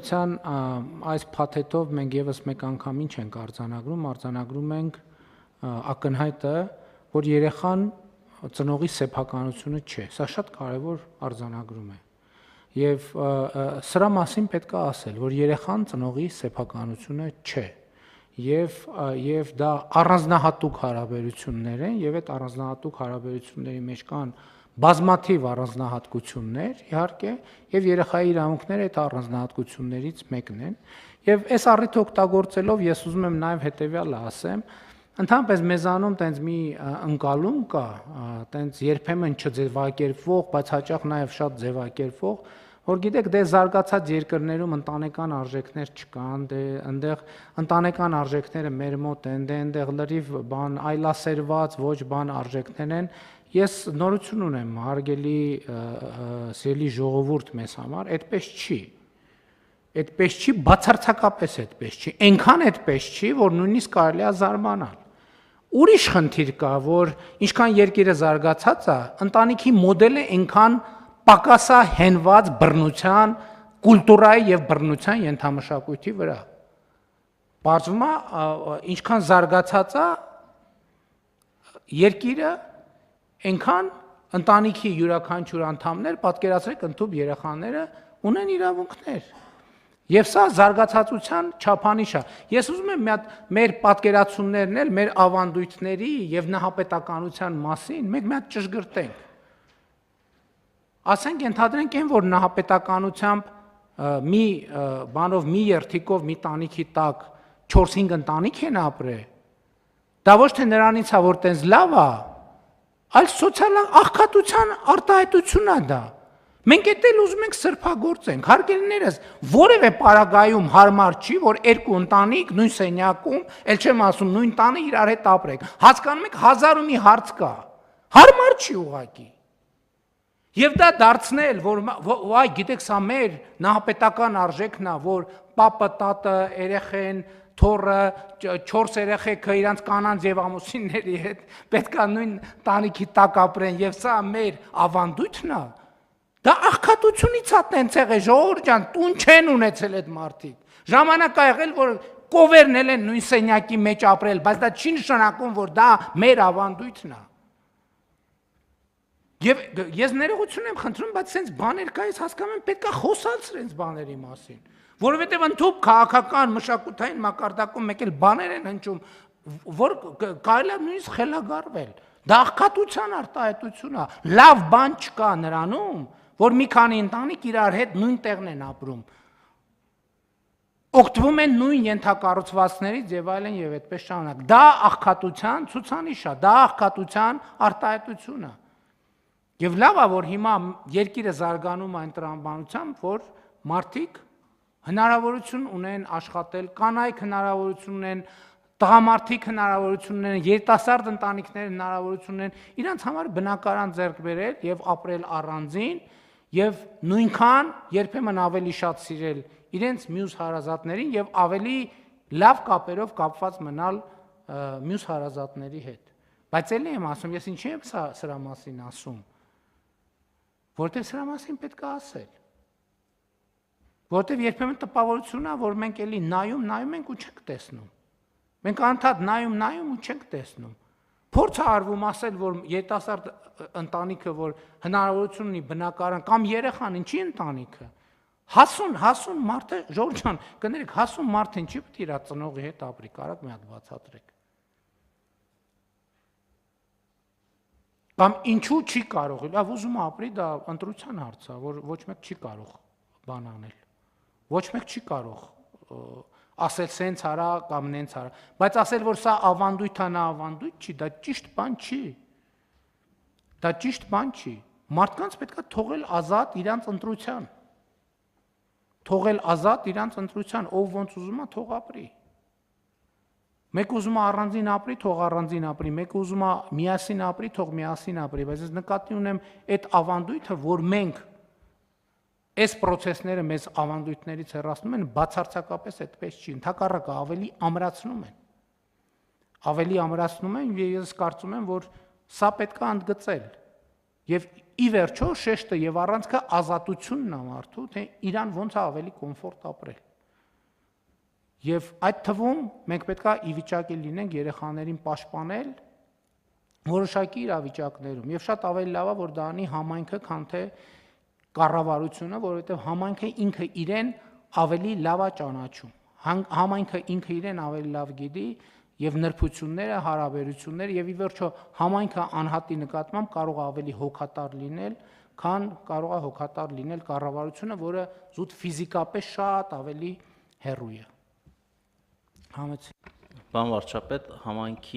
էության այս փաթեթով մենք եւս մեկ անգամ ինչ ենք արձանագրում ենք ակնհայտը, որ երեխան ծնողի սեփականությունը չէ, սա շատ կարևոր արձանագրում է։ Եվ սրա մասին պետք է ասել, որ երեխան ծնողի սեփականությունը չէ։ Եվ դա առանձնահատուկ հարաբերություններ են, եւ այդ առանձնահատուկ հարաբերությունների մեջ կան բազմաթիվ առանձնահատկություններ, իհարկե, եւ երեխայի իրավունքները այդ առանձնահատկություններից մեկն են։ Եվ այս առիթը օգտագործելով ես ուզում եմ նաեւ հետեւյալը ասեմ, ընդհանրապես մեզանում տենց մի ընկալում կա, տենց երբեմն չձևակերպվող, բայց հաճախ նաեւ շատ ձևակերպվող, որ գիտեք, դե զարգացած երկրներում ընտանեկան արժեքներ չկան, դե այնտեղ ընտանեկան արժեքները մեր մոտ են, դե այնտեղ լրիվ բան այլասերված, ոչ բան արժեքներ են։ Ես նորություն ունեմ, հարգելի սիրելի ժողովուրդ մեզ համար, այդպես չի։ Այդպես չի, բացարձակապես այդպես չի։ Այնքան այդպես չի, որ նույնիսկ կարելի է զարմանալ։ Ուրիշ խնդիր կա, որ ինչքան երկիրը զարգացած է, ընտանիքի մոդելը այնքան պակասա հենված բռնության, կուլտուրայի եւ բռնության ենթամշակույթի վրա։ Բարձվում է, ինչքան զարգացած է երկիրը, այնքան ընտանիքի յուրաքանչյուր անդամներ, պատկերացրեք, ընդհանուր երեխաները ունեն իրավունքներ։ Եվ սա զարգացածության չափանիշ է։ Ես ուզում եմ մի հատ մեր պատկերացումներն էլ մեր ավանդույթների եւ նահապետականության մասին մենք մի հատ ճշգրտենք։ Ասենք ենթադրենք այն, որ նահապետականությամբ մի բանով մի երթիկով մի տանիքի տակ 4-5 ընտանիք են ապրել։ Դա ոչ թե նրանից է, որ տենց լավ է, այլ սոցիալ աղքատության արտահայտությունն է դա։ Մենք էլ ուզում ենք սրբագործենք, հարգելիներս, որևէ պարագայում հարմար չի, որ երկու ընտանիք նույն սենյակում, ել չեմ ասում նույն տանը իրար հետ ապրեք։ Հասկանում եք, 1000 ու մի հարց կա։ Հարմար չի ուղղակի։ Եվ դա դարձնել, որ այ գիտեք, սա մեր նահապետական արժեքն է, որ պապը, տատը, երեխեն, թոռը, 4 երեխեքը իրանց կանանց եւ ամուսինների հետ պետքա նույն տանիքի տակ ապրեն եւ սա մեր ավանդույթն է։ Դա աղքատությունից է տենց եղել, ժողովուրդ ջան, տուն չեն ունեցել այդ մարդիկ։ Ժամանակ ա եղել, որ կովերնել են նույն սենյակի մեջ ապրել, բայց դա չի նշանակում, որ դա մեր ավանդույթն է։ Եվ ես ներողություն եմ խնդրում, բայց սենց բաներ կա, ես հասկանում եմ, պետք է խոսալ սենց բաների մասին, որովհետև ընդհանուր քաղաքական մշակութային մակարդակում մեկ էլ բաներ են հնչում, որ կարելի է նույնիսկ խելագարվել։ Դա աղքատության արտահայտություն է, լավ բան չկա նրանում, որ մի քանի ընտանիք իրար հետ նույն տեղն են ապրում, օգտվում են նույն ենթակառուցվածքներից եւ այլն եւ այդպես շարունակ։ Դա աղքատության ցուցանիշ է, դա աղքատության արտահայտություն է։ Եվ լավ է, որ հիմա երկիրը զարգանում այն տրամաբանությամբ, որ մարդիկ հնարավորություն ունեն աշխատել, կանայք հնարավորություն ունեն, տղամարդիկ հնարավորություն ունեն, երիտասարդ ընտանիքներ հնարավորություն ունեն իրանց համար բնակարան ձեռք բերել եւ ապրել առանձին եւ նույնքան երբեմն ավելի շատ սիրել իրենց մյուս հարազատներին եւ ավելի լավ կապերով կապված մնալ մյուս հարազատների հետ։ Բայց ելի եմ ասում, ես ինչի եմ սրա մասին ասում, որտեղ սրա մասին պետք է ասել։ Որտեղ երբեմն տպավորությունն է, որ մենք էլի նայում ենք ու չենք տեսնում։ Մենք անդադ նայում ու չենք տեսնում։ Փորձ է արվում ասել, որ երիտասարդ ընտանիքը, որ հնարավորություն ունի բնակարան կամ երեխան, ինչի ընտանիքը։ Հասուն մարդը, Ժորժ ջան, կներեք, հասուն մարդը ինչի պետք է իր ծնողի հետ ապրի, կարաք մի հատ բացատրեք։ Կամ ինչու չի կարող, լավ ուզում ապրի, դա ընտրության հարց է, որ ոչ մեկ չի կարող բան անել։ Ոչ մեկ չի կարող ասել սենց արա կամ նենց արա, բայց ասել, որ սա ավանդույթ է, նա ավանդույթ չի, դա ճիշտ բան չի։ Դա ճիշտ բան չի։ Մարդկանց պետք է թողել ազատ իրանց ընտրության։ Թողել ազատ իրանց ընտրության, ով ոնց ուզում է, թող ապրի։ Մեկ ուզում է առանձին ապրի, թող առանձին ապրի, մեկ ուզում է միասին ապրի, թող միասին ապրի, բայց ես նկատի ունեմ այդ ավանդույթը, որ մենք այս process-ները մեզ ավանդույթներից հեռացնում են, բացարձակապես այդպես չի, ընդհակառակը ավելի ամրացնում են։ Ավելի ամրացնում են, եւ ես կարծում եմ, որ սա պետք է ընդգծել։ Եվ ի վերջո շեշտը եւ առանցքը ազատությունն է մարդու, թե իրան ոնց է ավելի կոմֆորտ ապրել։ Եվ այդ թվում մենք պետքա ի վիճակի լինենք երեխաներին պաշտպանել որոշակի իրավիճակներում եւ շատ ավելի լավ է որ դա անի համայնքը, քան թե կառավարությունը, որովհետեւ համայնքը ինքը իրեն ավելի լավ է ճանաչում։ Համայնքը ինքը իրեն ավելի լավ գիտի եւ նրբությունները, հարաբերությունները եւ ի վերջո համայնքը անհատի նկատմամբ կարող է ավելի հոգատար լինել, քան կարող է հոգատար լինել կառավարությունը, որը զուտ ֆիզիկապես շատ ավելի հեռու է։ Համեցի։ Պարոն վարչապետ, համայնքի